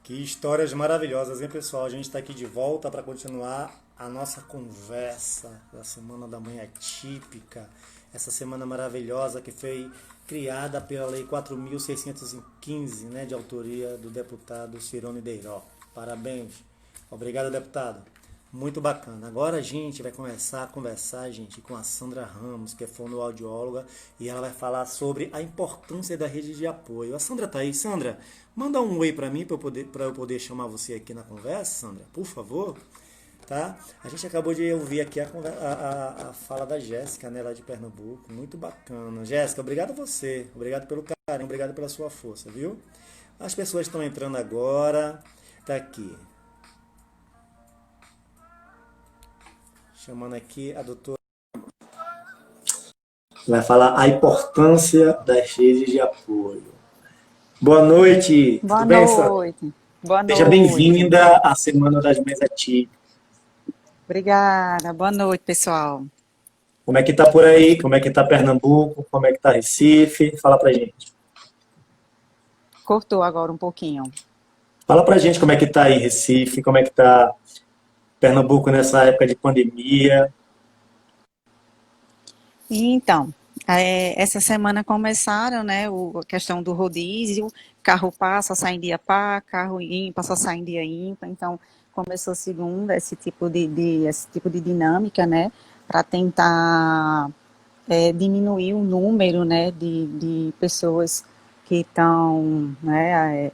Que histórias maravilhosas, hein, pessoal? A gente está aqui de volta para continuar a nossa conversa da Semana da Mãe Atípica. Essa semana maravilhosa que foi criada pela Lei 4.615, né, de autoria do deputado Cirone Deiró. Parabéns. Obrigado, deputado. Muito bacana. Agora a gente vai começar a conversar, gente, com a Sandra Ramos, que é fonoaudióloga, e ela vai falar sobre a importância da rede de apoio. A Sandra tá aí. Sandra, manda um oi para mim para eu poder chamar você aqui na conversa, Sandra, por favor. Tá? A gente acabou de ouvir aqui a fala da Jéssica, né, lá de Pernambuco. Muito bacana. Jéssica, obrigado a você. Obrigado pelo carinho, obrigado pela sua força, viu? As pessoas estão entrando agora. Tá aqui. Chamando aqui a doutora. Vai falar a importância das redes de apoio. Boa noite, tudo Boa bem, Sandra? noite. Boa Seja noite. bem-vinda à Semana das Mães Atípicas. Obrigada. Boa noite, pessoal. Como é que tá por aí? Como é que tá Pernambuco? Como é que tá Recife? Fala pra gente. Cortou agora um pouquinho. Fala pra gente como é que tá aí Recife, como é que tá Pernambuco nessa época de pandemia. Então, essa semana começaram, né, a questão do rodízio, carro passa, só sai em dia par, carro ímpar, só sai em dia ímpar. Então, começou segunda esse tipo de dinâmica, né, para tentar diminuir o número, né, de pessoas que estão, né,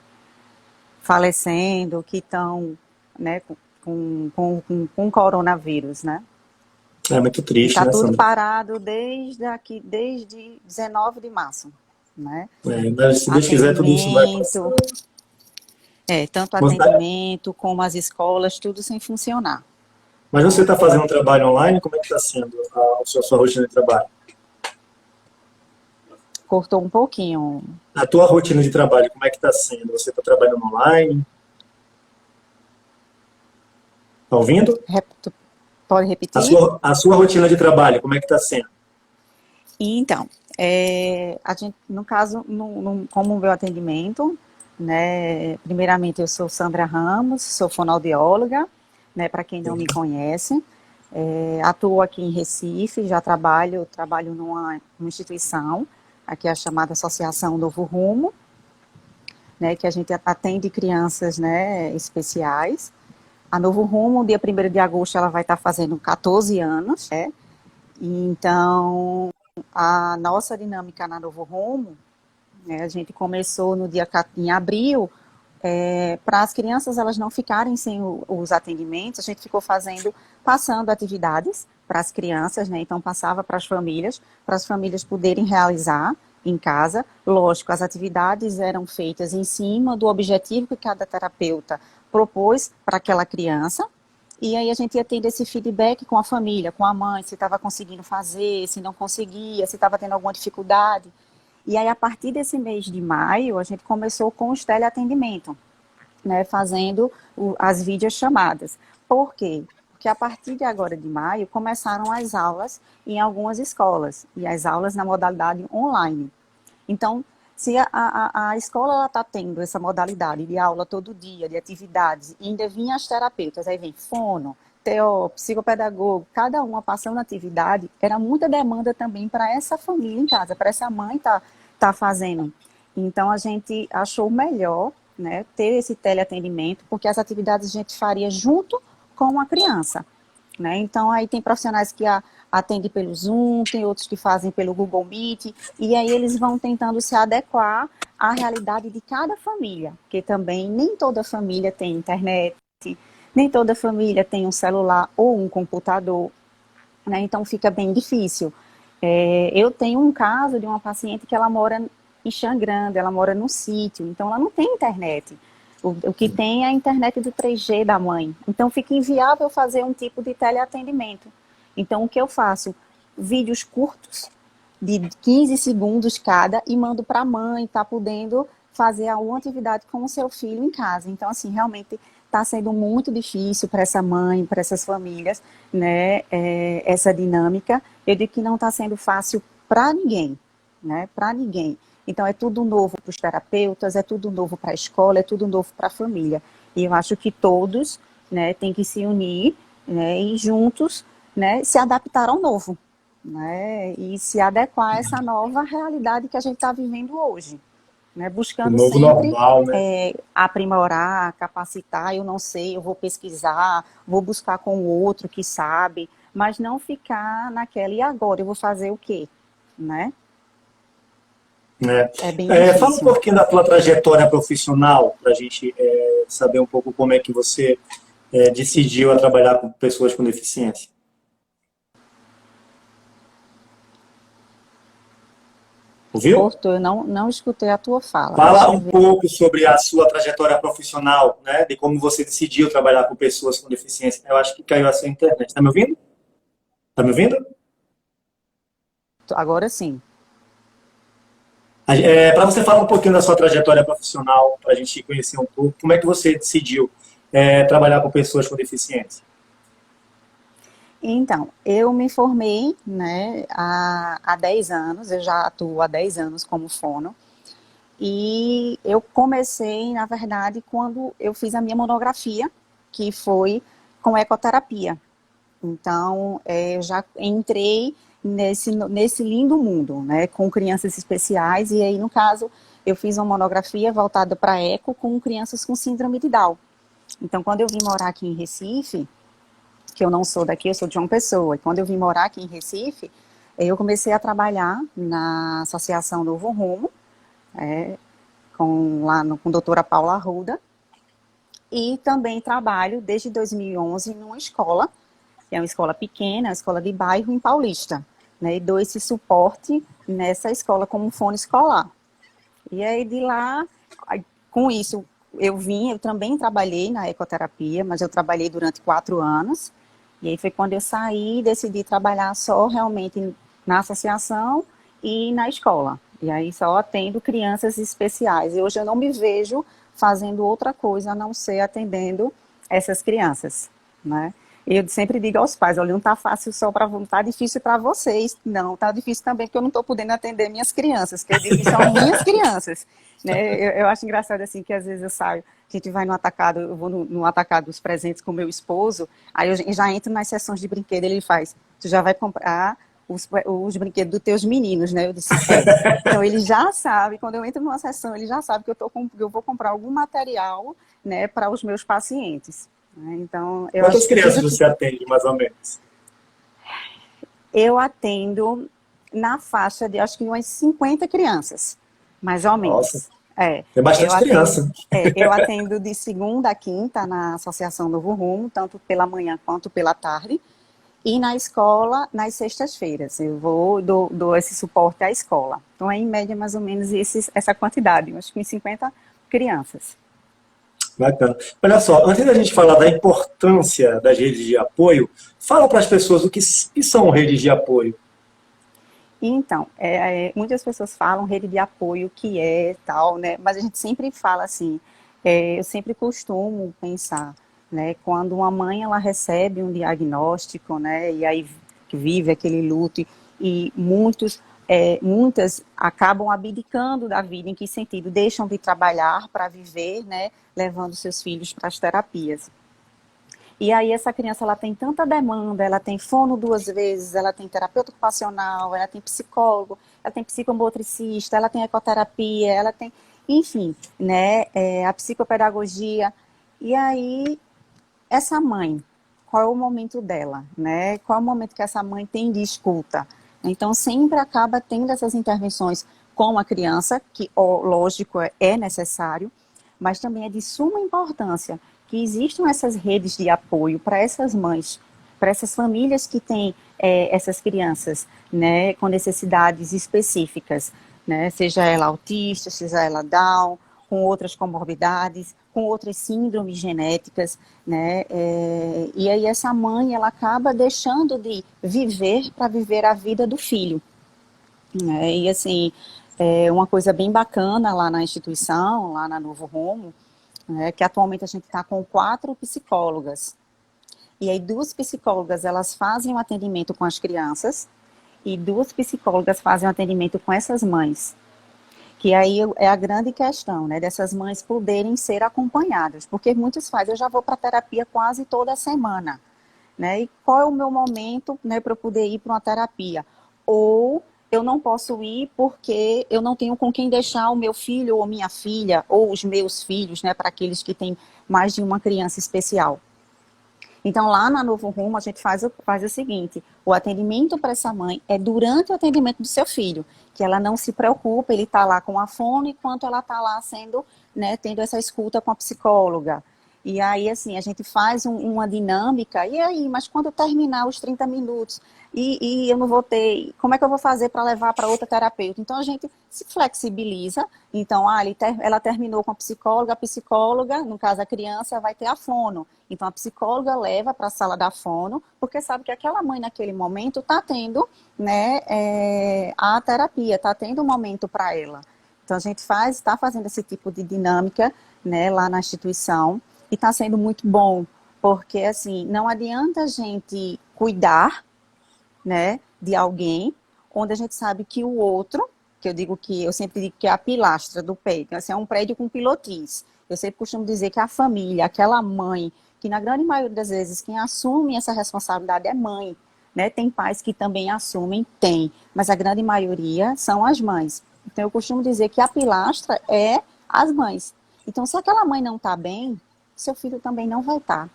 falecendo, que estão, né, com coronavírus, né? É muito E triste, está né, tudo Sandra? parado desde 19 de março, né? Mas se Deus quiser, tudo isso vai passar. Atendimento, tanto Mas atendimento como as escolas, tudo sem funcionar, mas você né? está fazendo um trabalho online? Como é que está sendo a sua rotina de trabalho? Cortou um pouquinho. A tua rotina de trabalho, como é que está sendo? Você está trabalhando online? Está ouvindo? Tu pode A repetir? sua rotina de trabalho, como é que está sendo? E então, a gente, no caso, como o meu atendimento, né, primeiramente eu sou Sandra Ramos, sou fonoaudióloga, né, para quem não me conhece, atuo aqui em Recife, já trabalho numa instituição, aqui é a chamada Associação Novo Rumo, né, que a gente atende crianças, né, especiais. A Novo Rumo, dia 1º de agosto, ela vai estar fazendo 14 anos, né, e então a nossa dinâmica na Novo Rumo, né, a gente começou no dia em abril, para as crianças elas não ficarem sem os atendimentos, a gente ficou passando atividades para as crianças, né, então passava para as famílias poderem realizar em casa. Lógico, as atividades eram feitas em cima do objetivo que cada terapeuta propôs para aquela criança, e aí a gente ia tendo esse feedback com a família, com a mãe, se estava conseguindo fazer, se não conseguia, se estava tendo alguma dificuldade. E aí, a partir desse mês de maio, a gente começou com os teleatendimento, né, fazendo as videochamadas. Por quê? Porque a partir de agora de maio, começaram as aulas em algumas escolas, e as aulas na modalidade online. Então, se a escola está tendo essa modalidade de aula todo dia, de atividades, e ainda vinha as terapeutas, aí vem fono, TO, psicopedagogo, cada uma passando atividade, era muita demanda também para essa família em casa, para essa mãe tá fazendo. Então, a gente achou melhor, né, ter esse teleatendimento, porque as atividades a gente faria junto com a criança, né? Então, aí tem profissionais que atendem pelo Zoom, tem outros que fazem pelo Google Meet, e aí eles vão tentando se adequar à realidade de cada família, porque também nem toda família tem internet, nem toda família tem um celular ou um computador, né? Então fica bem difícil. Eu tenho um caso de uma paciente que ela mora em Xangrande, ela mora no sítio, então ela não tem internet. O que tem é a internet do 3G da mãe. Então fica inviável fazer um tipo de teleatendimento. Então o que eu faço? Vídeos curtos, de 15 segundos cada, e mando para a mãe, tá podendo fazer alguma atividade com o seu filho em casa. Então, assim, realmente está sendo muito difícil para essa mãe, para essas famílias, né, essa dinâmica. Eu digo que não está sendo fácil para ninguém, né, para ninguém. Então, é tudo novo para os terapeutas, é tudo novo para a escola, é tudo novo para a família. E eu acho que todos, né, têm que se unir, né, e juntos, né, se adaptar ao novo, né, e se adequar a essa nova realidade que a gente está vivendo hoje, né, O buscando novo sempre normal, né? aprimorar, capacitar. Eu não sei, eu vou pesquisar, vou buscar com o outro que sabe, mas não ficar naquela, e agora eu vou fazer o quê? Né? É. É bem Fala um difícil. pouquinho da tua trajetória profissional, para a gente saber um pouco como é que você decidiu a trabalhar com pessoas com deficiência. Ouviu? Cortou, eu não escutei a tua fala, Fala deixa eu um ver. pouco sobre a sua trajetória profissional, né? De como você decidiu trabalhar com pessoas com deficiência. Eu acho que caiu a sua internet. Está me ouvindo? Está me ouvindo? Agora sim. Para você falar um pouquinho da sua trajetória profissional, para a gente conhecer um pouco, como é que você decidiu trabalhar com pessoas com deficiência? Então, eu me formei, né, há 10 anos, eu já atuo há 10 anos como fono, e eu comecei, na verdade, quando eu fiz a minha monografia, que foi com ecoterapia. Então, eu já entrei nesse lindo mundo, né, com crianças especiais, e aí, no caso, eu fiz uma monografia voltada para eco com crianças com síndrome de Down. Então, quando eu vim morar aqui em Recife, que eu não sou daqui, eu sou de João Pessoa, e quando eu vim morar aqui em Recife, eu comecei a trabalhar na Associação Novo Rumo, com a doutora Paula Arruda, e também trabalho desde 2011 numa escola, que é uma escola pequena, uma escola de bairro em Paulista, né, e dou esse suporte nessa escola como fono escolar. E aí de lá, com isso, eu também trabalhei na ecoterapia, mas eu trabalhei durante 4 anos, e aí foi quando eu saí e decidi trabalhar só realmente na associação e na escola. E aí só atendo crianças especiais. E hoje eu não me vejo fazendo outra coisa a não ser atendendo essas crianças, né? Eu sempre digo aos pais, olha, não está fácil só para tá difícil para vocês, não, está difícil também porque eu não estou podendo atender minhas crianças, que eu digo que são minhas crianças, né? Eu acho engraçado assim que às vezes eu saio, a gente vai no atacado, eu vou no atacado dos presentes com meu esposo, aí eu já entro nas sessões de brinquedo, ele faz, tu já vai comprar os brinquedos dos teus meninos, né? Eu disse, é. Então ele já sabe, quando eu entro numa sessão, ele já sabe que eu vou comprar algum material, né, para os meus pacientes. Então, eu Quantas acho que crianças tudo que você atende, mais ou menos? eu atendo na faixa de, acho que umas 50 crianças, mais ou Nossa, menos. É, tem bastante criança. eu atendo de segunda a quinta na Associação Novo Rumo, tanto pela manhã quanto pela tarde, e na escola, nas sextas-feiras. Eu dou esse suporte à escola. Então, é em média, mais ou menos, essa quantidade, acho que uns 50 crianças. Bacana. Olha só, antes da gente falar da importância das redes de apoio, fala para as pessoas o que são redes de apoio. Então, muitas pessoas falam rede de apoio, que é tal, né? Mas a gente sempre fala assim, eu sempre costumo pensar, né? Quando uma mãe, ela recebe um diagnóstico, né? E aí vive aquele luto e muitas acabam abdicando da vida. Em que sentido? Deixam de trabalhar para viver, né? Levando seus filhos para as terapias. E aí essa criança, ela tem tanta demanda, ela tem fono 2 vezes, ela tem terapeuta ocupacional, ela tem psicólogo, ela tem psicomotricista, ela tem ecoterapia, ela tem, enfim, né, a psicopedagogia. E aí, essa mãe, qual é o momento dela, né? Qual é o momento que essa mãe tem de escuta? Então, sempre acaba tendo essas intervenções com a criança, que, lógico, é necessário, mas também é de suma importância que existam essas redes de apoio para essas mães, para essas famílias que têm essas crianças, né, com necessidades específicas, né, seja ela autista, seja ela Down, com outras comorbidades, com outras síndromes genéticas, né, e aí essa mãe, ela acaba deixando de viver para viver a vida do filho, né, e assim, uma coisa bem bacana lá na instituição, lá na Novo Rumo, né, que atualmente a gente está com 4 psicólogas. E aí 2 psicólogas, elas fazem o atendimento com as crianças e 2 psicólogas fazem o atendimento com essas mães. Que aí é a grande questão, né, dessas mães poderem ser acompanhadas, porque muitos pais, eu já vou para terapia quase toda semana, né, e qual é o meu momento, né, para eu poder ir para uma terapia? Ou eu não posso ir porque eu não tenho com quem deixar o meu filho ou minha filha, ou os meus filhos, né, para aqueles que têm mais de uma criança especial. Então, lá na Novo Rumo, a gente faz o seguinte, o atendimento para essa mãe é durante o atendimento do seu filho, que ela não se preocupa, ele está lá com a fono, enquanto ela está lá sendo, né, tendo essa escuta com a psicóloga. E aí, assim, a gente faz uma dinâmica, e aí, mas quando terminar os 30 minutos, e eu não vou ter, como é que eu vou fazer para levar para outra terapeuta? Então, a gente se flexibiliza, então, ela terminou com a psicóloga, no caso a criança, vai ter a fono. Então, a psicóloga leva para a sala da fono, porque sabe que aquela mãe, naquele momento, está tendo, né, a terapia, está tendo um momento para ela. Então, a gente está fazendo esse tipo de dinâmica, né, lá na instituição, e está sendo muito bom, porque, assim, não adianta a gente cuidar, né, de alguém, onde a gente sabe que o outro, que eu sempre digo que é a pilastra do prédio, assim, é um prédio com pilotis. Eu sempre costumo dizer que a família, aquela mãe, que na grande maioria das vezes quem assume essa responsabilidade é mãe, né? Tem pais que também assumem, tem, mas a grande maioria são as mães. Então eu costumo dizer que a pilastra é as mães. Então se aquela mãe não está bem, seu filho também não vai estar.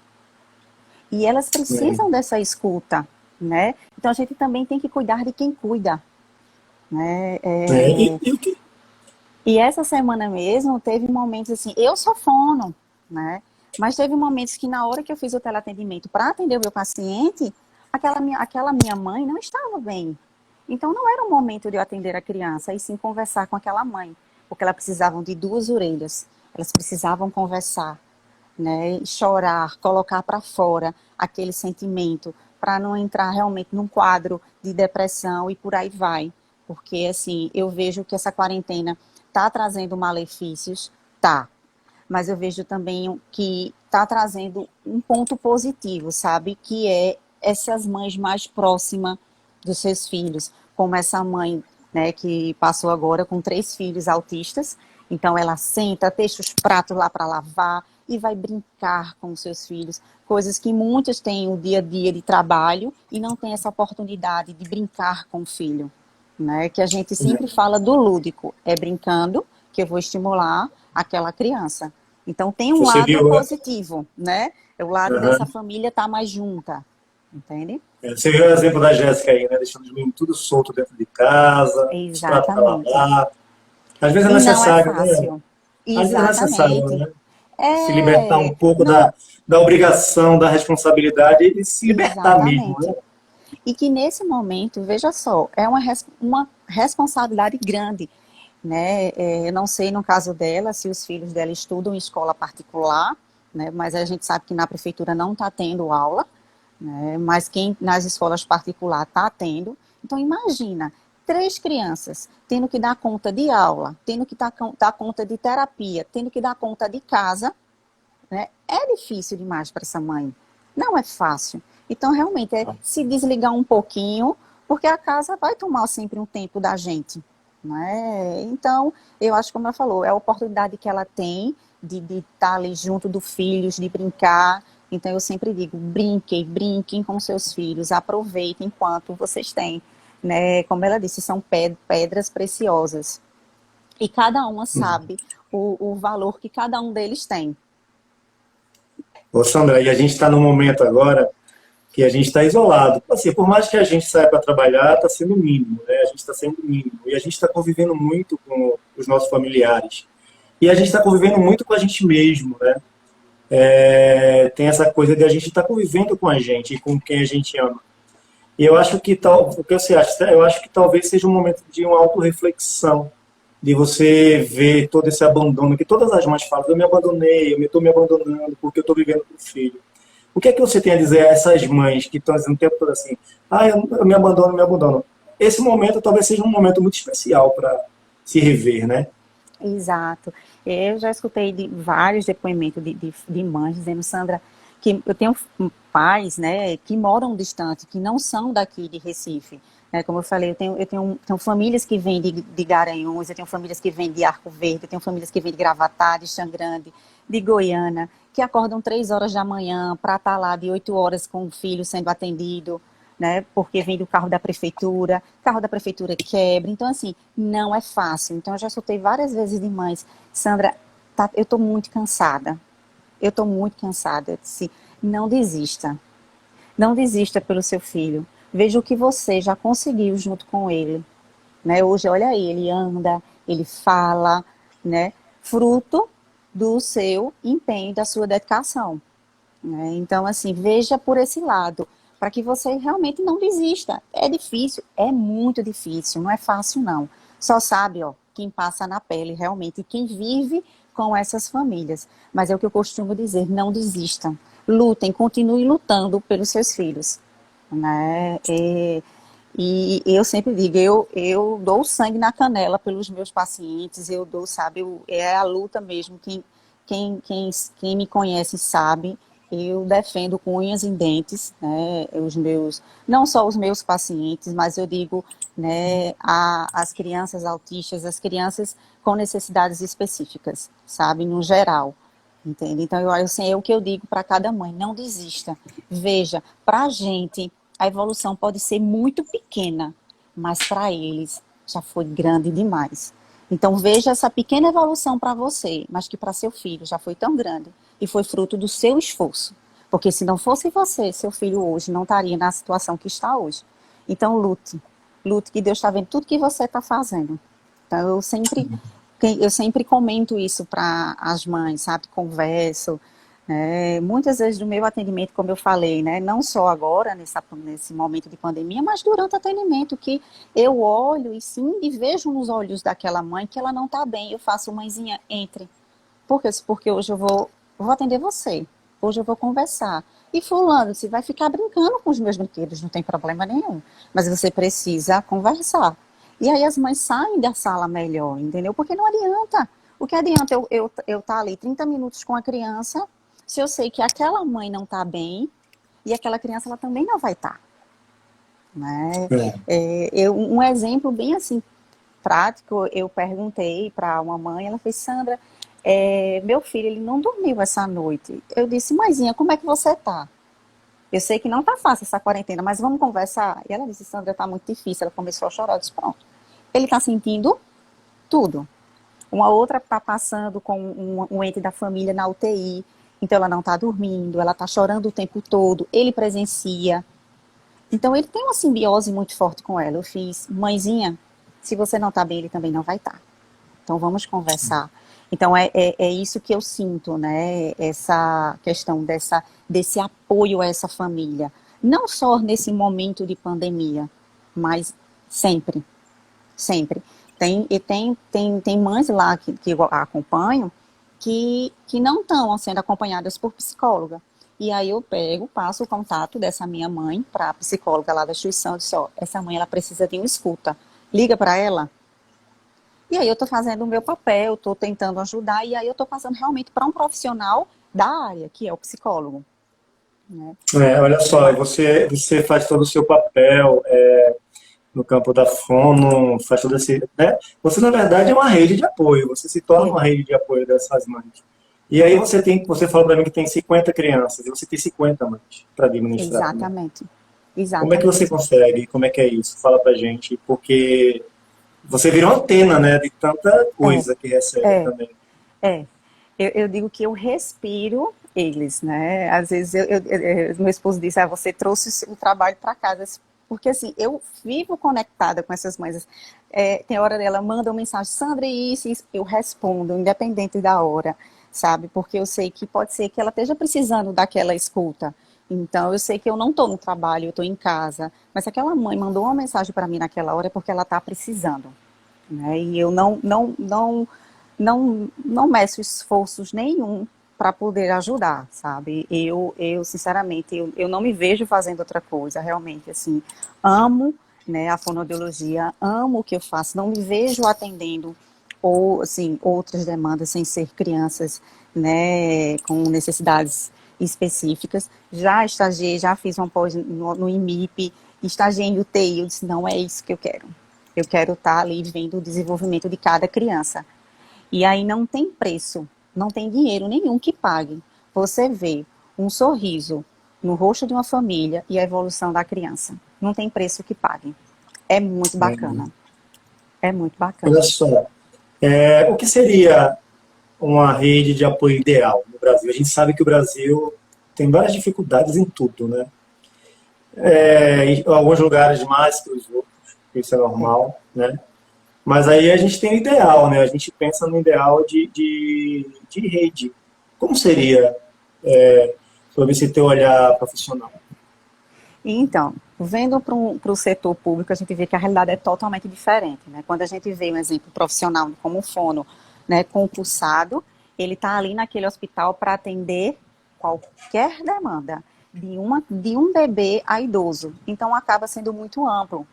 E elas precisam dessa escuta, né? Então a gente também tem que cuidar de quem cuida, né? E essa semana mesmo teve momentos assim, eu sou fono, né? Mas teve momentos que na hora que eu fiz o teleatendimento para atender o meu paciente, aquela minha mãe não estava bem. Então não era o momento de eu atender a criança, e sim conversar com aquela mãe, porque elas precisavam de duas orelhas, elas precisavam conversar, né? Chorar, colocar para fora aquele sentimento, para não entrar realmente num quadro de depressão e por aí vai. Porque assim, eu vejo que essa quarentena está trazendo malefícios, tá. Mas eu vejo também que está trazendo um ponto positivo, sabe? Que é essas mães mais próximas dos seus filhos, como essa mãe, né, que passou agora com 3 filhos autistas. Então ela senta, deixa os pratos lá para lavar e vai brincar com os seus filhos, coisas que muitas têm o dia a dia de trabalho e não tem essa oportunidade de brincar com o filho, né? Que a gente sempre fala do lúdico, é brincando que eu vou estimular aquela criança. Então tem um Você lado viu, positivo, né? É o lado dessa família estar mais junta, entende? você viu o exemplo da Jéssica aí, né? Deixando os meninos tudo solto dentro de casa, os pratos para Exatamente. lavar. Às vezes é E não é necessário, né? fácil. Às vezes é necessário, Exatamente. né? Se libertar um É, pouco não, da obrigação, da responsabilidade e se libertar mesmo, né? exatamente. E que nesse momento, veja só, é uma responsabilidade grande, né? Eu não sei no caso dela se os filhos dela estudam em escola particular, né? Mas a gente sabe que na prefeitura não está tendo aula, né? Mas quem nas escolas particulares está tendo. Então imagina, 3 crianças tendo que dar conta de aula, tendo que dar conta de terapia, tendo que dar conta de casa, né? É difícil demais para essa mãe. Não é fácil. Então, realmente, é se desligar um pouquinho, porque a casa vai tomar sempre um tempo da gente. Né? Então, eu acho, como ela falou, é a oportunidade que ela tem de estar ali junto dos filhos, de brincar. Então, eu sempre digo, brinquem com seus filhos, aproveitem enquanto vocês têm. Né? Como ela disse, são pedras preciosas. E cada uma sabe o valor que cada um deles tem. Ô, Sandra, e a gente está num momento agora que a gente está isolado. Assim, por mais que a gente saia para trabalhar, está sendo o mínimo, né? A gente está sendo o mínimo. E a gente está convivendo muito com os nossos familiares. E a gente está convivendo muito com a gente mesmo, né? Tem essa coisa de a gente estar convivendo com a gente e com quem a gente ama. E eu acho que o que você acha? Eu acho que talvez seja um momento de uma autorreflexão, de você ver todo esse abandono que todas as mães falam, eu me abandonei, eu estou me abandonando porque eu estou vivendo com o filho. O que é que você tem a dizer a essas mães que estão dizendo o tempo todo assim, eu me abandono, me abandono? Esse momento talvez seja um momento muito especial para se rever, né? Exato. Eu já escutei vários depoimentos de mães dizendo, Sandra, que eu tenho pais, né, que moram distante, que não são daqui de Recife, Como eu falei, tenho famílias que vêm de Garanhuns, eu tenho famílias que vêm de Arco Verde, eu tenho famílias que vêm de Gravatá, de Xangrande, de Goiânia, que acordam 3 horas da manhã para estar lá de 8 horas com o filho sendo atendido, né? Porque vem do carro da prefeitura quebra. Então, assim, não é fácil. Então, eu já escutei várias vezes de mães, Sandra, eu estou muito cansada. Eu estou muito cansada. Eu disse, não desista. Não desista pelo seu filho. Veja o que você já conseguiu junto com ele. Né? Hoje, olha aí, ele anda, ele fala, né? Fruto do seu empenho, da sua dedicação. Né? Então, assim, veja por esse lado, para que você realmente não desista. É difícil, é muito difícil, não é fácil não. Só sabe, ó, quem passa na pele realmente, quem vive com essas famílias. Mas é o que eu costumo dizer, não desistam. Lutem, continuem lutando pelos seus filhos. Né? E eu sempre digo, eu dou sangue na canela pelos meus pacientes, eu dou, sabe, é a luta mesmo, quem me conhece sabe, eu defendo com unhas e dentes, né, não só os meus pacientes, mas eu digo, né, as crianças autistas, as crianças com necessidades específicas, sabe, no geral, entende? Então, assim, é o que eu digo para cada mãe, não desista. Veja, para a gente, a evolução pode ser muito pequena, mas para eles já foi grande demais. Então, veja essa pequena evolução para você, mas que para seu filho já foi tão grande e foi fruto do seu esforço. Porque se não fosse você, seu filho hoje não estaria na situação que está hoje. Então, lute, que Deus está vendo tudo que você está fazendo. Então, eu sempre comento isso para as mães, sabe? Converso. Muitas vezes do meu atendimento, como eu falei, né? Não só agora, nesse momento de pandemia, mas durante o atendimento, que eu olho e sim, e vejo nos olhos daquela mãe que ela não está bem. Eu faço, mãezinha, entre. Por quê? Porque hoje eu vou atender você. Hoje eu vou conversar. E fulano, você vai ficar brincando com os meus brinquedos, não tem problema nenhum. Mas você precisa conversar. E aí as mães saem da sala melhor, entendeu? Porque não adianta. O que adianta eu estar ali 30 minutos com a criança, se eu sei que aquela mãe não está bem, e aquela criança ela também não vai estar. Né? Um exemplo bem assim, prático, eu perguntei para uma mãe, ela fez, Sandra, meu filho, ele não dormiu essa noite. Eu disse, mãezinha, como é que você tá? Eu sei que não tá fácil essa quarentena, mas vamos conversar? E ela disse, Sandra, tá muito difícil. Ela começou a chorar, eu disse, pronto. Ele tá sentindo tudo. Uma outra tá passando com um ente da família na UTI, então ela não tá dormindo, ela tá chorando o tempo todo, ele presencia. Então ele tem uma simbiose muito forte com ela. Eu fiz, mãezinha, se você não tá bem, ele também não vai estar. Então vamos conversar. Então é isso que eu sinto, né? Essa questão desse apoio a essa família. Não só nesse momento de pandemia, mas sempre, sempre. Tem mães lá que eu acompanho que não estão sendo acompanhadas por psicóloga. E aí eu passo o contato dessa minha mãe para a psicóloga lá da instituição, eu disse, ó, essa mãe ela precisa de uma escuta. Liga para ela. E aí eu estou fazendo o meu papel, estou tentando ajudar, e aí eu estou passando realmente para um profissional da área, que é o psicólogo. Né? Olha só, você faz todo o seu papel no campo da fono, faz todo esse, né? Você, na verdade, é uma rede de apoio, você se torna uma rede de apoio dessas mães. E aí você falou para mim que tem 50 crianças, e você tem 50 mães para administrar também. Exatamente. Como é que você consegue? Como é que é isso? Fala pra gente, porque você virou antena, né, de tanta coisa que recebe É, também. é. Eu digo que eu respiro eles, né? Às vezes meu esposo disse, você trouxe o trabalho para casa. Porque assim, eu vivo conectada com essas mães. Tem hora dela, manda uma mensagem, Sandra, isso, eu respondo, independente da hora, sabe? Porque eu sei que pode ser que ela esteja precisando daquela escuta. Então, eu sei que eu não estou no trabalho, eu estou em casa. Mas se aquela mãe mandou uma mensagem para mim naquela hora, é porque ela está precisando. Né? E eu não meço esforços nenhum para poder ajudar, sabe? Sinceramente, eu não me vejo fazendo outra coisa, realmente, assim, amo, né, a fonoaudiologia, amo o que eu faço, não me vejo atendendo ou, assim, outras demandas sem ser crianças, né, com necessidades específicas. Já estagiei, já fiz uma pós no IMIP, estagiei em UTI, eu disse, não é isso que eu quero. Eu quero estar ali vendo o desenvolvimento de cada criança. E aí não tem preço, não tem dinheiro nenhum que pague. Você vê um sorriso no rosto de uma família e a evolução da criança. Não tem preço que pague. É muito né? bacana. É muito Olha bacana. só, o que seria uma rede de apoio ideal no Brasil? A gente sabe que o Brasil tem várias dificuldades em tudo, né? Em alguns lugares mais que os outros, isso é É. normal, né? Mas aí a gente tem o ideal, né? A gente pensa no ideal de rede. Como seria, sob esse teu olhar profissional? E então, vendo para o setor público, a gente vê que a realidade é totalmente diferente, né? Quando a gente vê um exemplo profissional como um fono, né, concursado, ele está ali naquele hospital para atender qualquer demanda, de um bebê a idoso. Então, acaba sendo muito amplo.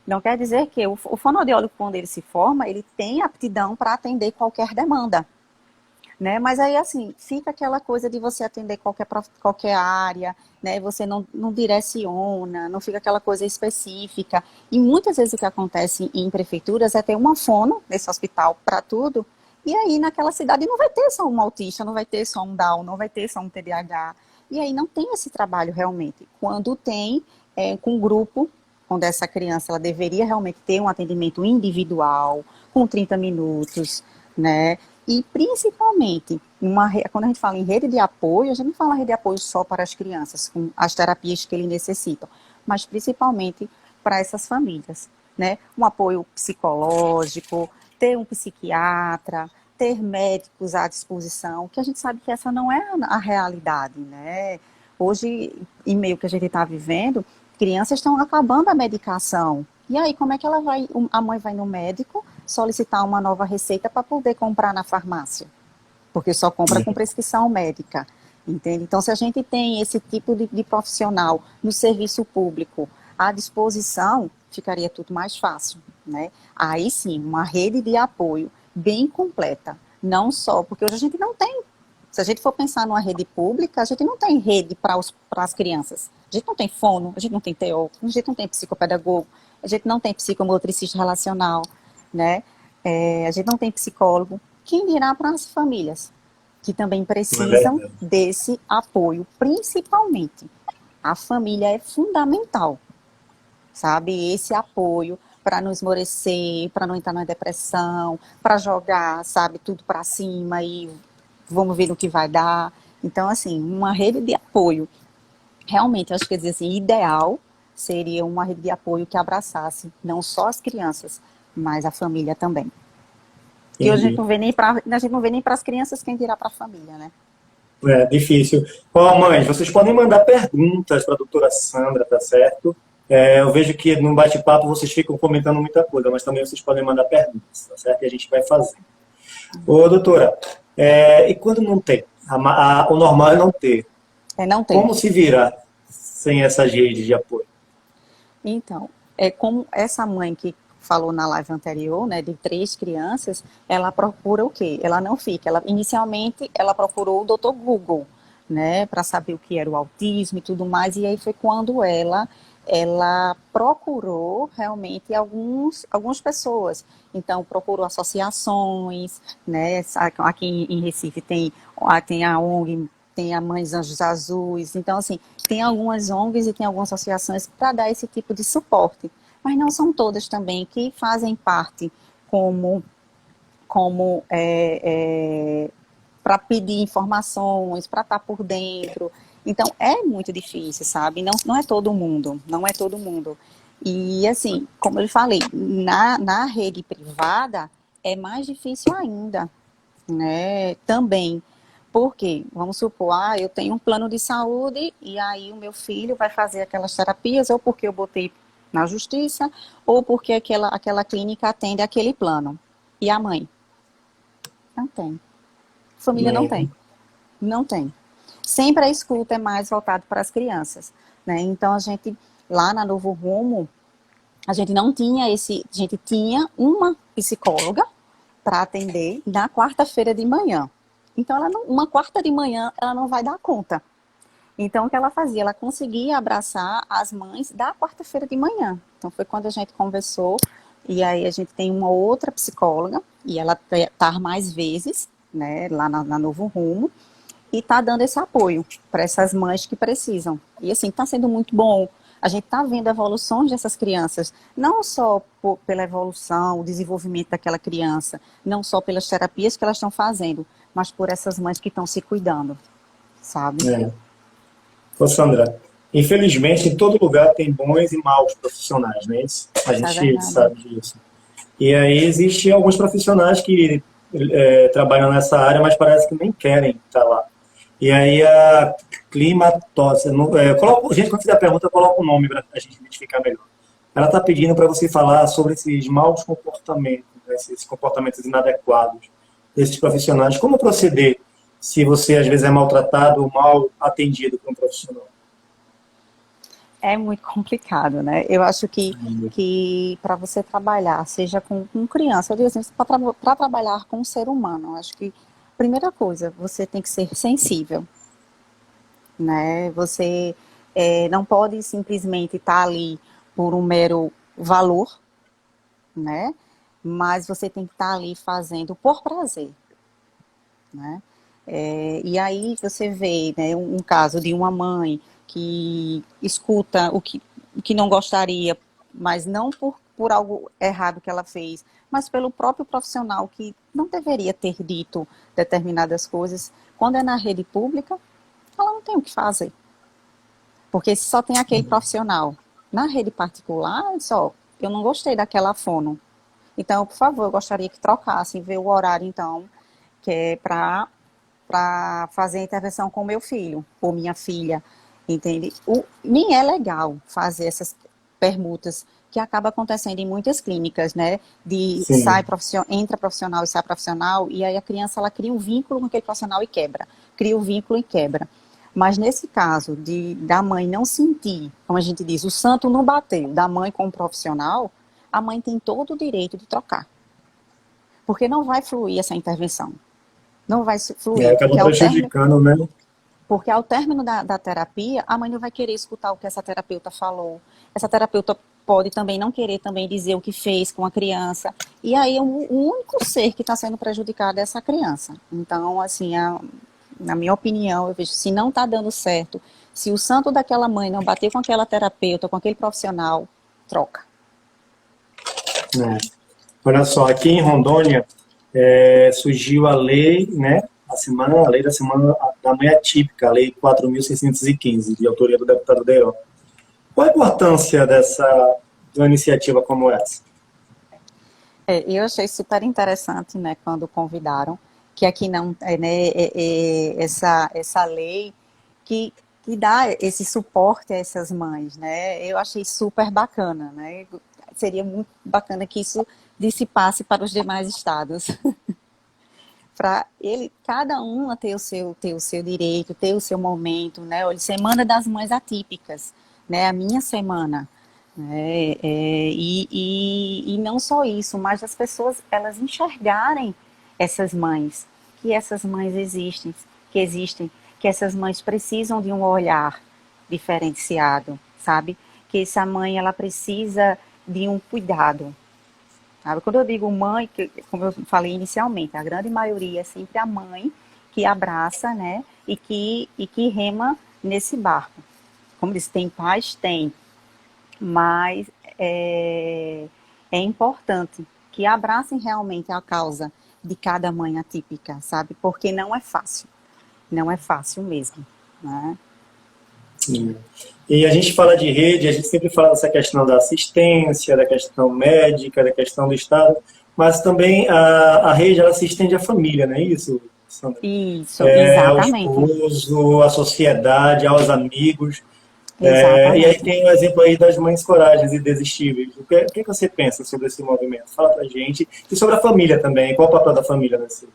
Não quer dizer que o fonoaudiólogo, quando ele se forma, ele tem aptidão para atender qualquer demanda, né? Mas aí, assim, fica aquela coisa de você atender qualquer área, né? Você não direciona, não fica aquela coisa específica. E muitas vezes o que acontece em prefeituras é ter uma fono nesse hospital para tudo, e aí naquela cidade não vai ter só um autista, não vai ter só um Down, não vai ter só um TDAH. E aí não tem esse trabalho realmente. Quando tem, com um grupo, onde essa criança ela deveria realmente ter um atendimento individual, com 30 minutos, né? E principalmente, quando a gente fala em rede de apoio, a gente não fala rede de apoio só para as crianças, com as terapias que eles necessitam, mas principalmente para essas famílias, né? Um apoio psicológico, ter um psiquiatra, ter médicos à disposição, que a gente sabe que essa não é a realidade, né? Hoje, em meio que a gente está vivendo, crianças estão acabando a medicação. E aí, como é que a mãe vai no médico solicitar uma nova receita para poder comprar na farmácia? Porque só compra com prescrição médica, entende? Então, se a gente tem esse tipo de profissional no serviço público à disposição, ficaria tudo mais fácil, né? Aí sim, uma rede de apoio bem completa, não só, porque hoje a gente não tem. Se a gente for pensar numa rede pública, a gente não tem rede para as crianças. A gente não tem fono, a gente não tem TO, a gente não tem psicopedagogo, a gente não tem psicomotricista relacional, né? A gente não tem psicólogo. Quem dirá para as famílias que também Não é precisam verdade? desse apoio, principalmente. A família é fundamental, sabe? Esse apoio para não esmorecer, para não entrar na depressão, para jogar, sabe, tudo para cima e vamos ver no que vai dar. Então, assim, uma rede de apoio, realmente, eu acho que dizer assim, ideal seria uma rede de apoio que abraçasse não só as crianças, mas a família também. Que hoje a gente Entendi. não vê nem para a gente não vê nem para as crianças, quem dirá para a família, né? É difícil. Ó, mães, vocês podem mandar perguntas para a doutora Sandra, tá certo? Eu vejo que no bate-papo vocês ficam comentando muita coisa, mas também vocês podem mandar perguntas, tá certo? E a gente vai fazer. Ô, doutora, e quando não tem? O normal é não ter. É não ter. Como se virar sem essas redes de apoio? Então, é como essa mãe que falou na live anterior, né, de 3 crianças, ela procura o quê? Ela não fica. Inicialmente, ela procurou o Dr. Google, né, para saber o que era o autismo e tudo mais. E aí foi quando ela procurou realmente algumas pessoas. Então, procurou associações, né? Aqui em Recife tem a ONG, tem a Mães Anjos Azuis. Então, assim, tem algumas ONGs e tem algumas associações para dar esse tipo de suporte. Mas não são todas também que fazem parte como, como para pedir informações, para estar por dentro. Então, é muito difícil, sabe? Não é todo mundo, não é todo mundo. E, assim, como eu falei, na rede privada é mais difícil ainda, né? Também. Porque, vamos supor, eu tenho um plano de saúde e aí o meu filho vai fazer aquelas terapias, ou porque eu botei na justiça, ou porque aquela clínica atende aquele plano. E a mãe? Não tem. Família não Né? tem. Não tem. Sempre a escuta é mais voltada para as crianças, né? Então a gente lá na Novo Rumo, a gente não tinha a gente tinha uma psicóloga para atender na quarta-feira de manhã. Então uma quarta de manhã ela não vai dar conta. Então, o que ela fazia? Ela conseguia abraçar as mães da quarta-feira de manhã. Então, foi quando a gente conversou, e aí a gente tem uma outra psicóloga, e ela está mais vezes, né, lá na Novo Rumo, e está dando esse apoio para essas mães que precisam. E assim, está sendo muito bom. A gente está vendo evoluções dessas crianças, não só pela evolução, o desenvolvimento daquela criança, não só pelas terapias que elas estão fazendo, mas por essas mães que estão se cuidando, sabe? É. Ô, Sandra, infelizmente em todo lugar tem bons e maus profissionais, né? A Isso é gente verdade. sabe disso. E aí existem alguns profissionais que trabalham nessa área, mas parece que nem querem estar lá. E aí a climatose, gente, quando fizer a pergunta, coloca o nome para a gente identificar melhor. Ela está pedindo para você falar sobre esses maus comportamentos, né, esses comportamentos inadequados desses profissionais. Como proceder se você às vezes é maltratado ou mal atendido por um profissional? É muito complicado, né? Eu acho que para você trabalhar, seja com criança, eu digo assim, para trabalhar com um ser humano, eu acho que, primeira coisa, você tem que ser sensível, né? Você não pode simplesmente estar ali por um mero valor, né? Mas você tem que estar ali fazendo por prazer, né? E aí você vê, né, um caso de uma mãe que escuta o que não gostaria, mas não por algo errado que ela fez, mas pelo próprio profissional que não deveria ter dito determinadas coisas. Quando é na rede pública, ela não tem o que fazer, porque se só tem aquele profissional. Na rede particular, só, eu não gostei daquela fono. Então, por favor, eu gostaria que trocassem, ver o horário, então, que é para fazer a intervenção com meu filho ou minha filha, entende? Nem é legal fazer essas permutas que acaba acontecendo em muitas clínicas, né? De Sim. entra profissional e sai profissional, e aí a criança ela cria um vínculo com aquele profissional e quebra. Cria o vínculo e quebra. Mas nesse caso da mãe não sentir, como a gente diz, o santo não bateu, da mãe com o profissional, a mãe tem todo o direito de trocar. Porque não vai fluir essa intervenção. Não vai fluir, Acaba prejudicando, né? porque ao término da terapia, a mãe não vai querer escutar o que essa terapeuta falou. Essa terapeuta pode também não querer também dizer o que fez com a criança. E aí o único ser que está sendo prejudicado é essa criança. Então, assim, na minha opinião, eu vejo, se não está dando certo, se o santo daquela mãe não bater com aquela terapeuta, com aquele profissional, troca. É. Olha só, aqui em Rondônia surgiu a lei, né? A lei da semana da mãe atípica, a lei 4.615, de autoria do deputado Deiró. Qual a importância de uma iniciativa como essa? Eu achei super interessante, né, quando convidaram, que aqui não, essa lei que, que dá esse suporte a essas mães, né, eu achei super bacana, né, seria muito bacana que isso dissipasse para os demais estados, para cada uma ter o seu direito, ter o seu momento, né, olha, Semana das Mães Atípicas, né, a minha semana, e não só isso, mas as pessoas elas enxergarem essas mães, que essas mães existem, que essas mães precisam de um olhar diferenciado, sabe? Que essa mãe ela precisa de um cuidado. Sabe? Quando eu digo mãe, como eu falei inicialmente, a grande maioria é sempre a mãe que abraça, né? E que rema nesse barco. Como disse, tem pais? Tem, mas é importante que abracem realmente a causa de cada mãe atípica, sabe? Porque não é fácil mesmo, né? E a gente fala de rede, a gente sempre fala dessa questão da assistência, da questão médica, da questão do Estado, mas também a rede ela se estende à família, não é isso, Sandra? Isso, Ao exatamente, esposo, à sociedade, aos amigos. E aí exatamente. tem o exemplo aí das mães coragens e desistíveis. O que você pensa sobre esse movimento? Fala pra gente. E sobre a família também. Qual o papel da família nesse?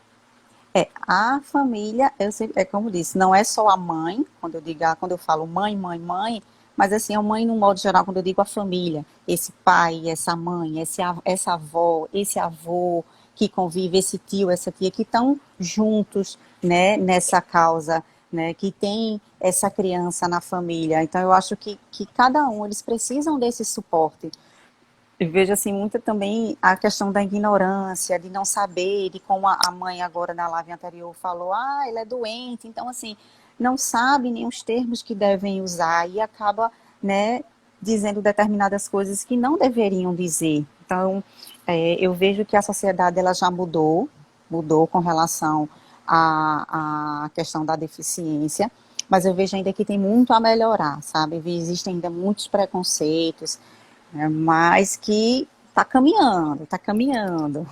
A família, é como disse, não é só a mãe, quando eu falo mãe, mãe, mãe, mas assim, a mãe, no modo geral, quando eu digo a família, esse pai, essa mãe, essa avó, esse avô que convive, esse tio, essa tia, que estão juntos, né, nessa causa, né, que tem essa criança na família. Então, eu acho que cada um, eles precisam desse suporte. Eu vejo, assim, muito também a questão da ignorância, de não saber, de como a mãe agora na live anterior falou, ele é doente, então, assim, não sabe nem os termos que devem usar e acaba, né, dizendo determinadas coisas que não deveriam dizer. Então, eu vejo que a sociedade, ela já mudou com relação à questão da deficiência, mas eu vejo ainda que tem muito a melhorar, sabe? Existem ainda muitos preconceitos, mas que está caminhando, está caminhando.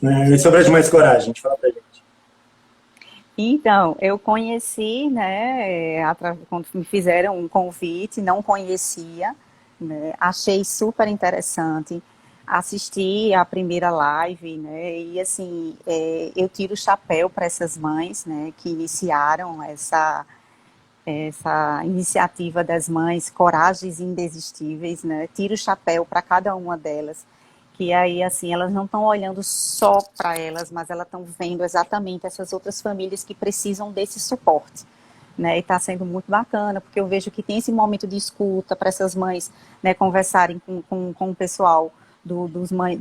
E sobre as mães coragem, fala pra gente. Então, eu conheci, né, quando me fizeram um convite, não conhecia, né, achei super interessante, assisti a primeira live, né, e assim, eu tiro o chapéu para essas mães, né, que iniciaram essa iniciativa das mães Coragens Indesistíveis, né? Tiro o chapéu para cada uma delas, que aí, assim, elas não estão olhando só para elas, mas elas estão vendo exatamente essas outras famílias que precisam desse suporte, né? E está sendo muito bacana, porque eu vejo que tem esse momento de escuta para essas mães, né, conversarem com o pessoal do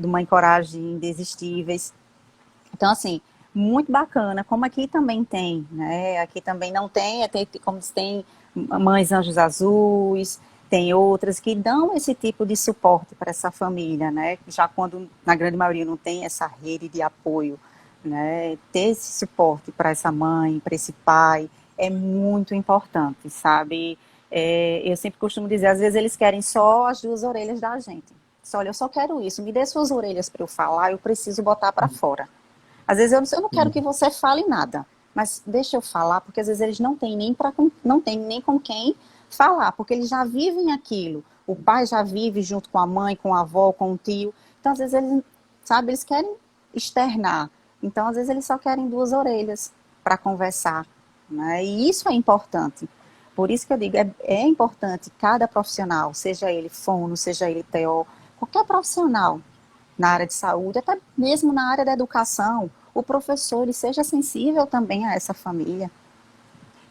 Mãe Coragem Indesistíveis. Então, assim, muito bacana, como aqui também tem, né? Aqui também não tem, como tem Mães Anjos Azuis, tem outras que dão esse tipo de suporte para essa família, né? Já quando, na grande maioria, não tem essa rede de apoio, né? Ter esse suporte para essa mãe, para esse pai, é muito importante, sabe? Eu sempre costumo dizer, às vezes eles querem só as duas orelhas da gente. Só, olha, eu só quero isso, me dê suas orelhas para eu falar, eu preciso botar para fora. Às vezes eu não quero que você fale nada, mas deixa eu falar, porque às vezes eles não têm nem com quem falar, porque eles já vivem aquilo. O pai já vive junto com a mãe, com a avó, com o tio. Então, às vezes, eles, sabe, eles querem externar. Então, às vezes, eles só querem duas orelhas para conversar, né? E isso é importante. Por isso que eu digo, é importante cada profissional, seja ele fono, seja ele TO, qualquer profissional, na área de saúde, até mesmo na área da educação, o professor ele seja sensível também a essa família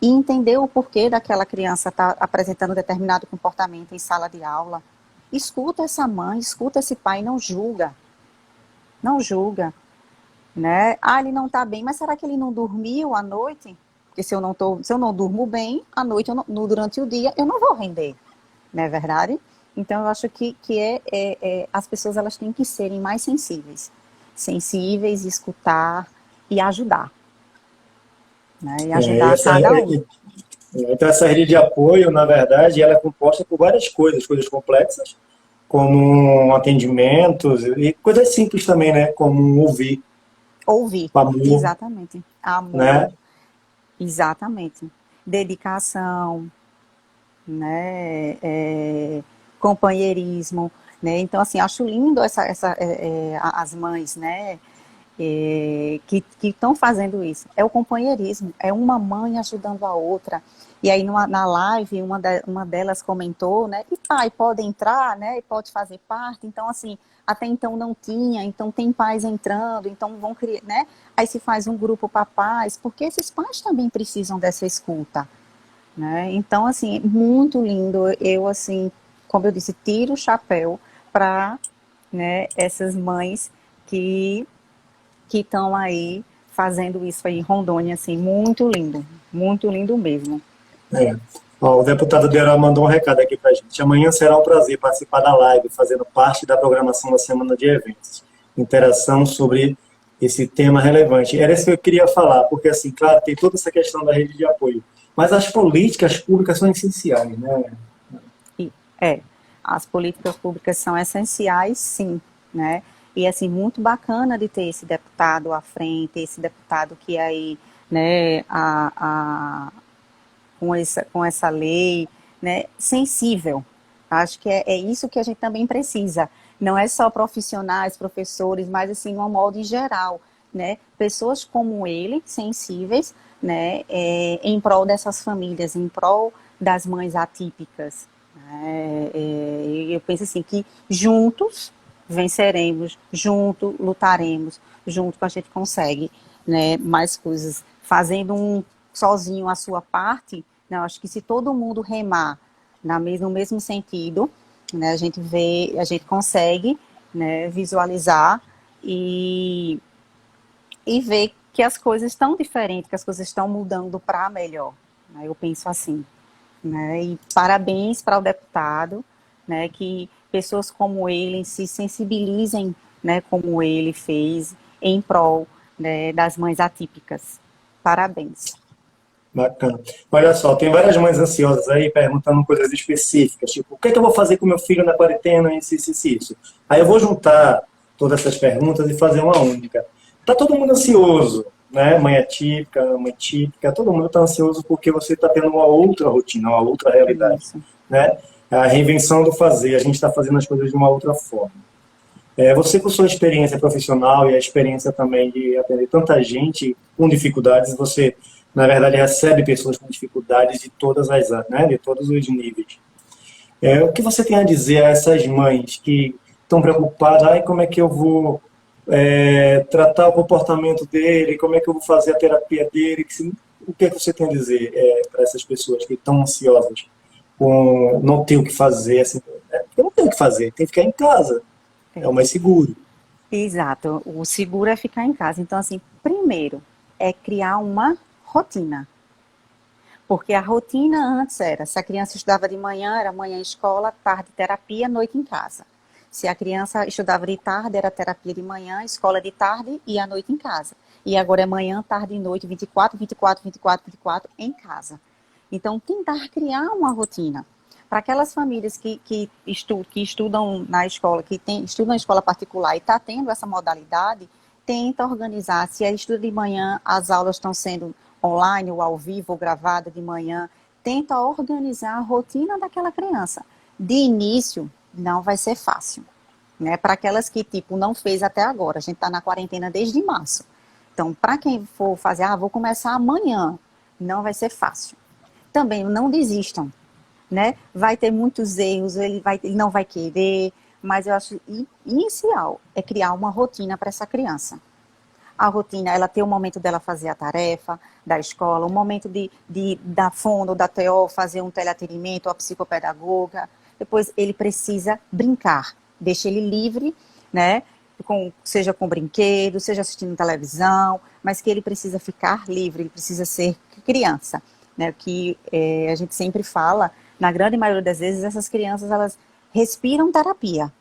e entender o porquê daquela criança estar apresentando determinado comportamento em sala de aula. Escuta essa mãe, escuta esse pai, não julga. Não julga, né? Ele não está bem, mas será que ele não dormiu à noite? Porque se eu não durmo bem, à noite, durante o dia, eu não vou render, não é verdade? Então, eu acho que as pessoas elas têm que serem mais sensíveis, escutar e ajudar, né? E É, ajudar cada um. então, essa rede de apoio, na verdade, ela é composta por várias coisas, coisas complexas, como atendimentos e coisas simples também, né? Como ouvir, Ouvir, amor, exatamente. Amor, né? exatamente. Dedicação, né? Companheirismo, né? Então, assim, acho lindo as mães, né? Que estão fazendo isso. É o companheirismo, é uma mãe ajudando a outra. E aí na live, uma delas comentou, né? E pai pode entrar, né? E pode fazer parte. Então, assim, até então não tinha, então tem pais entrando, então vão criar, né? Aí se faz um grupo para pais, porque esses pais também precisam dessa escuta, né? Então, assim, muito lindo. Eu, assim, como eu disse, tiro o chapéu para, né, essas mães que estão aí fazendo isso aí em Rondônia, assim, muito lindo mesmo. É. Ó, o deputado Deral mandou um recado aqui pra gente. Amanhã será um prazer participar da live, fazendo parte da programação da semana de eventos. Interação sobre esse tema relevante. Era isso que eu queria falar, porque, assim, claro, tem toda essa questão da rede de apoio, mas as políticas públicas são essenciais, né? E, é, as políticas públicas são essenciais, sim, né? E, assim, muito bacana de ter esse deputado à frente, esse deputado que aí, né, com essa lei, né, sensível. Acho que é isso que a gente também precisa. Não é só profissionais, professores, mas assim, um modo em geral, né? Pessoas como ele, sensíveis, né, em prol dessas famílias, em prol das mães atípicas. Né? Eu penso assim, que juntos venceremos, juntos lutaremos, junto a gente consegue, né, mais coisas, fazendo sozinho a sua parte, né, eu acho que se todo mundo remar no mesmo sentido, né, a gente consegue, né, visualizar e, e ver que as coisas estão diferentes, que as coisas estão mudando para melhor. Né, eu penso assim. Né, e parabéns para o deputado, né, que pessoas como ele se sensibilizem, né, como ele fez, em prol, né, das mães atípicas. Parabéns. Bacana. Olha só, tem várias mães ansiosas aí perguntando coisas específicas, tipo, o que é que eu vou fazer com meu filho na quarentena, isso. Aí eu vou juntar todas essas perguntas e fazer uma única. Tá todo mundo ansioso, né? Mãe atípica, mãe típica, todo mundo está ansioso porque você está tendo uma outra rotina, uma outra realidade, Isso. né? A reinvenção do fazer, a gente está fazendo as coisas de uma outra forma. Você com sua experiência profissional e a experiência também de atender tanta gente com dificuldades, você, na verdade, recebe pessoas com dificuldades de todas as áreas, né, de todos os níveis. O que você tem a dizer a essas mães que estão preocupadas, como é que eu vou tratar o comportamento dele, como é que eu vou fazer a terapia dele, o que é que você tem a dizer para essas pessoas que estão ansiosas, com não ter o que fazer, assim, eu não tenho o que fazer, tem que ficar em casa. É o É. mais seguro. Exato. O seguro é ficar em casa. Então, assim, primeiro é criar uma rotina. Porque a rotina antes era, se a criança estudava de manhã, era manhã escola, tarde terapia, noite em casa. Se a criança estudava de tarde, era terapia de manhã, escola de tarde e a noite em casa. E agora é manhã, tarde e noite, 24, 24, 24, 24 em casa. Então, tentar criar uma rotina. Para aquelas famílias que estudam na escola, estudam na escola particular e está tendo essa modalidade, tenta organizar. Se é estudo de manhã, as aulas estão sendo online ou ao vivo ou gravada de manhã, tenta organizar a rotina daquela criança. De início, não vai ser fácil, né? Para aquelas que, tipo, não fez até agora, a gente está na quarentena desde março. Então, para quem for fazer, vou começar amanhã, não vai ser fácil. Também não desistam, né? Vai ter muitos erros, ele não vai querer, mas eu acho inicial é criar uma rotina para essa criança. A rotina, ela ter o momento dela fazer a tarefa da escola, o momento da fono ou da TO fazer um teleatendimento, a psicopedagoga. Depois ele precisa brincar, deixa ele livre, né? Seja com brinquedo, seja assistindo televisão, mas que ele precisa ficar livre, ele precisa ser criança, né? Que a gente sempre fala, na grande maioria das vezes, essas crianças, elas respiram terapia,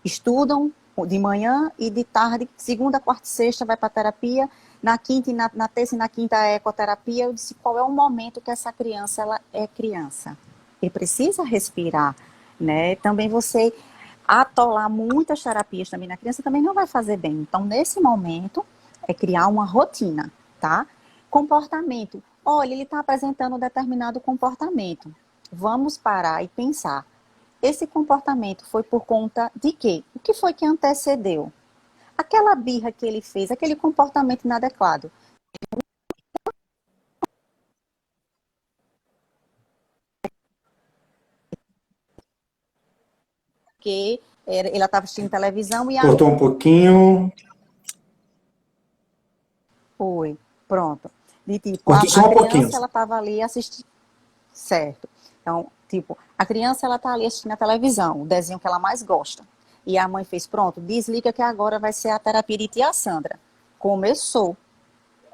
estudam de manhã e de tarde, segunda, quarta e sexta vai para terapia, na quinta e na terça e na quinta é ecoterapia. Eu disse, qual é o momento que essa criança, ela é criança? Ele precisa respirar, né? Também você atolar muitas terapias também na criança também não vai fazer bem. Então, nesse momento, é criar uma rotina, tá? Comportamento. Olha, ele está apresentando um determinado comportamento. Vamos parar e pensar. Esse comportamento foi por conta de quê? O que foi que antecedeu? Aquela birra que ele fez, aquele comportamento inadequado. Porque ela estava assistindo televisão e Cortou um pouquinho. foi, pronto. De tipo, Cortou a só um pouquinho. criança, ela estava ali assistindo, certo. Então, tipo, a criança, ela está ali assistindo a televisão, o desenho que ela mais gosta. E a mãe fez, pronto, desliga que agora vai ser a terapia de tia Sandra. Começou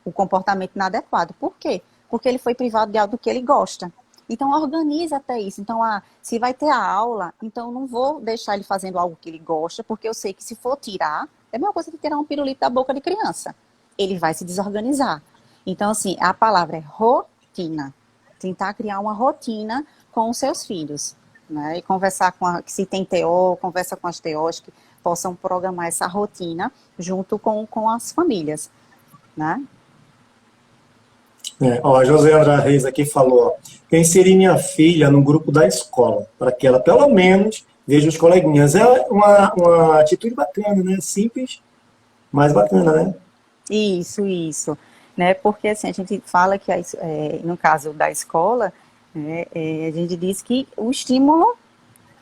o comportamento inadequado. Por quê? Porque ele foi privado de algo do que ele gosta. Então, organiza até isso. Então, se vai ter a aula, então eu não vou deixar ele fazendo algo que ele gosta, porque eu sei que se for tirar, é a mesma coisa que tirar um pirulito da boca de criança. Ele vai se desorganizar. Então, assim, a palavra é rotina. Tentar criar uma rotina com os seus filhos. Né? E conversar se tem TO, conversa com as TOs que possam programar essa rotina junto com as famílias. Né? A Joseandra Reis aqui falou, eu inseri minha filha no grupo da escola, para que ela, pelo menos, veja os coleguinhas. É uma atitude bacana, né? Simples, mas bacana, né? Isso, né? Porque assim, a gente fala que, no caso da escola, né, a gente diz que o estímulo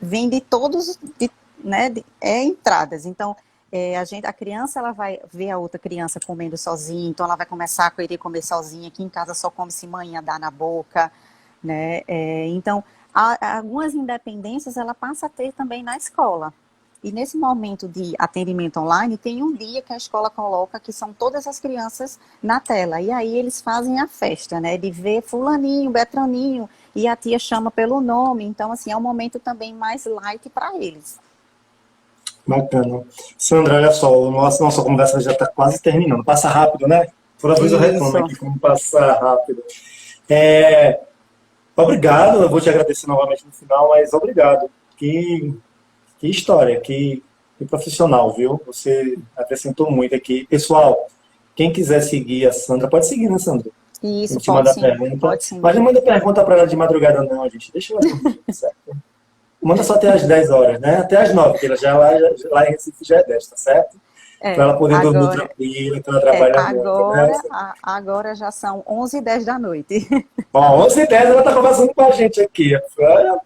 vem de todos, né, entradas. Então, a criança ela vai ver a outra criança comendo sozinha, então ela vai começar a querer comer sozinha. Aqui em casa só come se manhã dá na boca, né? Então, algumas independências ela passa a ter também na escola. E nesse momento de atendimento online, tem um dia que a escola coloca que são todas as crianças na tela. E aí eles fazem a festa, né? De ver fulaninho, betraninho, e a tia chama pelo nome. Então, assim, é um momento também mais light para eles. Bacana. Sandra, olha só, nossa conversa já está quase terminando. Passa rápido, né? Toda vez eu reclamo Isso. aqui como passar rápido. É, obrigado, eu vou te agradecer novamente no final, mas obrigado. Que história, que profissional, viu? Você acrescentou muito aqui. Pessoal, quem quiser seguir a Sandra, pode seguir, né, Sandra? A Isso, gente pode manda sim, pergunta. pode sim. Mas não manda pergunta para ela de madrugada, não, gente. Deixa ela dormir, certo? Manda só até as 10 horas, né? Até as 9, porque ela lá em Recife já é 10, tá certo? Para ela poder dormir Agora, tranquila, que ela trabalha muito, né? agora já são 11h10 da noite. Ó, 11h10 ela está conversando com a gente aqui.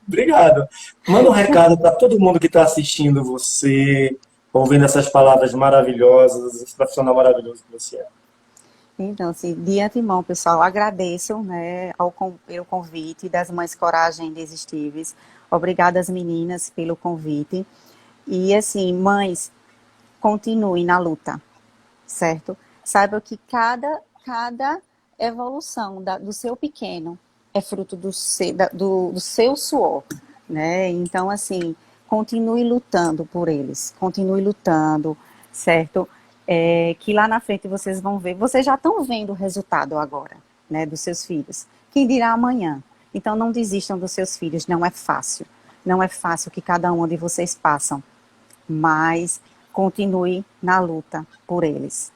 Obrigado. Manda um recado para todo mundo que está assistindo você, ouvindo essas palavras maravilhosas, esse profissional maravilhoso que você é. Então, assim, de antemão, pessoal, agradeço, né, pelo convite das Mães Coragem Indesistíveis. Obrigada às meninas pelo convite. E, assim, mães, continuem na luta, certo? Saiba que cada evolução do seu pequeno é fruto do seu suor, né? Então, assim, continue lutando por eles, continue lutando, certo? Que lá na frente vocês vão ver, vocês já estão vendo o resultado agora, né, dos seus filhos. Quem dirá amanhã? Então, não desistam dos seus filhos, não é fácil. Não é fácil o que cada um de vocês passam, mas continue na luta por eles.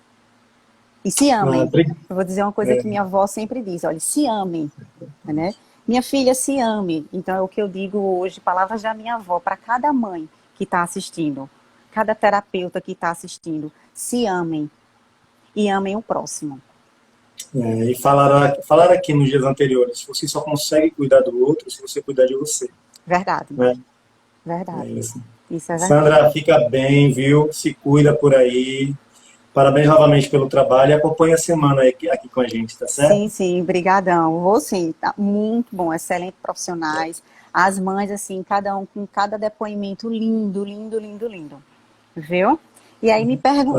E se amem. Eu vou dizer uma coisa que minha avó sempre diz, olha, se amem, né? Minha filha, se ame. Então é o que eu digo hoje, palavras da minha avó, para cada mãe que está assistindo, cada terapeuta que está assistindo, se amem e amem o próximo. E falaram aqui nos dias anteriores, você só consegue cuidar do outro se você cuidar de você. Verdade, Né? É verdade. isso. Isso é verdade. Sandra, fica bem, viu? Se cuida por aí. Parabéns novamente pelo trabalho e acompanha a semana aqui com a gente, tá certo? Sim, sim, brigadão. Vou sim, tá muito bom, excelente profissionais. As mães, assim, cada um com cada depoimento lindo, lindo, lindo, lindo. Viu? E aí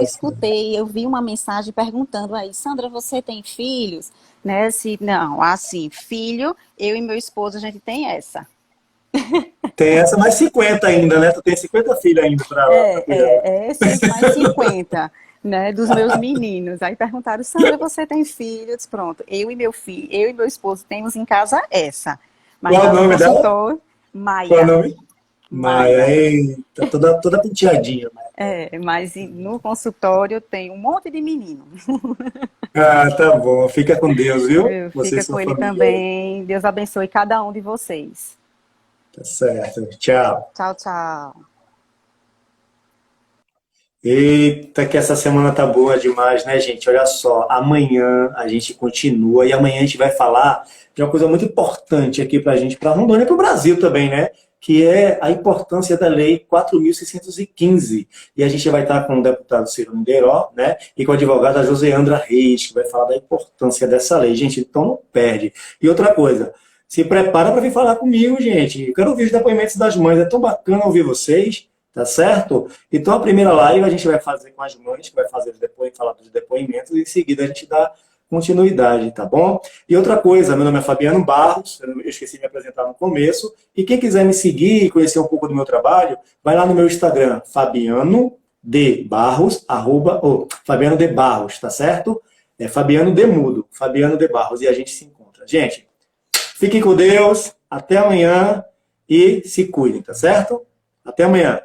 escutei, eu vi uma mensagem perguntando aí, Sandra, você tem filhos? Né? Se, não, assim, filho, eu e meu esposo, a gente tem essa. Tem essa mais 50 ainda, né? Tu tem 50 filhos ainda para cuidar. Esses mais 50, né, dos meus meninos. Aí perguntaram, Sandra, você tem filho? Eu disse, pronto, eu e meu esposo temos em casa essa. Mas Qual é lá o no nome dela? consultório, Qual é o Maia. nome? Maia, Maia. eita, toda penteadinha, Maia. Mas no consultório tem um monte de menino. Ah, tá bom. Fica com Deus, viu? Você e Fica sua com ele família aí. também. Deus abençoe cada um de vocês. Tá certo. Tchau. Tchau, tchau. Eita, que essa semana tá boa demais, né, gente? Olha só, amanhã a gente continua e amanhã a gente vai falar de uma coisa muito importante aqui pra gente, pra Rondônia e pro Brasil também, né? Que é a importância da Lei 4.615. E a gente vai estar com o deputado Ciro Lindeiró, né? E com a advogada Joseandra Reis, que vai falar da importância dessa lei. Gente, então não perde. E outra coisa, se prepara para vir falar comigo, gente. Eu quero ouvir os depoimentos das mães. É tão bacana ouvir vocês. Tá certo? Então a primeira live a gente vai fazer com as mães, que vai fazer os depoimentos, falar dos depoimentos, e em seguida a gente dá continuidade, tá bom? E outra coisa, meu nome é Fabiano Barros, eu esqueci de me apresentar no começo, e quem quiser me seguir e conhecer um pouco do meu trabalho, vai lá no meu Instagram, Fabiano de Barros, Fabiano de Barros, tá certo? É Fabiano de Mudo, Fabiano de Barros, e a gente se encontra. Gente, fiquem com Deus, até amanhã e se cuidem, tá certo? Até amanhã.